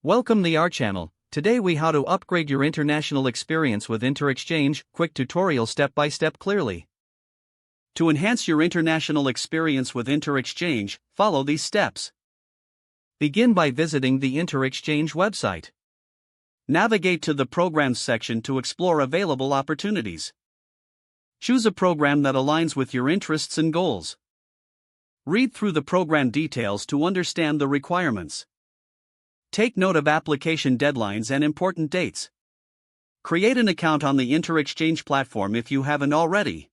Welcome to our channel. Today we how to upgrade your international experience with InterExchange, quick tutorial step-by-step clearly. To enhance your international experience with InterExchange, follow these steps. Begin by visiting the InterExchange website. Navigate to the Programs section to explore available opportunities. Choose a program that aligns with your interests and goals. Read through the program details to understand the requirements. Take note of application deadlines and important dates. Create an account on the InterExchange platform if you haven't already.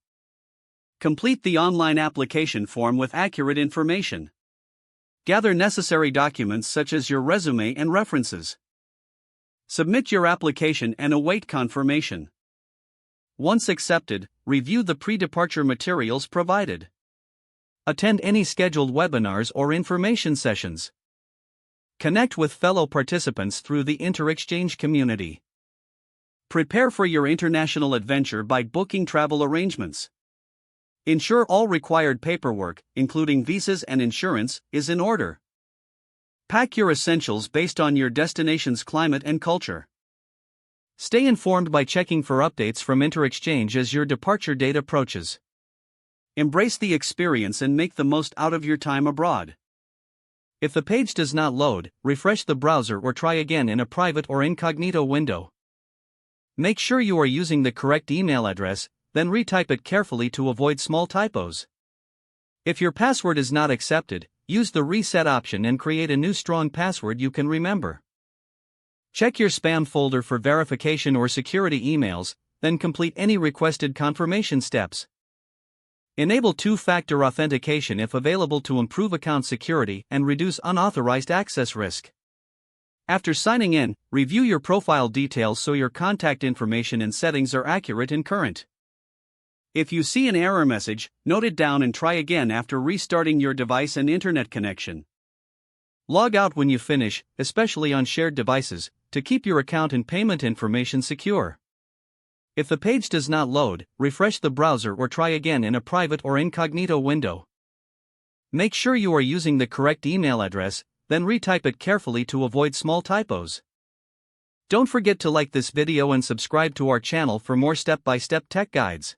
Complete the online application form with accurate information. Gather necessary documents such as your resume and references. Submit your application and await confirmation. Once accepted, review the pre-departure materials provided. Attend any scheduled webinars or information sessions. Connect with fellow participants through the InterExchange community. Prepare for your international adventure by booking travel arrangements. Ensure all required paperwork, including visas and insurance, is in order. Pack your essentials based on your destination's climate and culture. Stay informed by checking for updates from InterExchange as your departure date approaches. Embrace the experience and make the most out of your time abroad. If the page does not load, refresh the browser or try again in a private or incognito window. Make sure you are using the correct email address, then retype it carefully to avoid small typos. If your password is not accepted, use the reset option and create a new strong password you can remember. Check your spam folder for verification or security emails, then complete any requested confirmation steps. Enable two-factor authentication if available to improve account security and reduce unauthorized access risk. After signing in, review your profile details so your contact information and settings are accurate and current. If you see an error message, note it down and try again after restarting your device and internet connection. Log out when you finish, especially on shared devices, to keep your account and payment information secure. If the page does not load, refresh the browser or try again in a private or incognito window. Make sure you are using the correct email address, then retype it carefully to avoid small typos. Don't forget to like this video and subscribe to our channel for more step-by-step tech guides.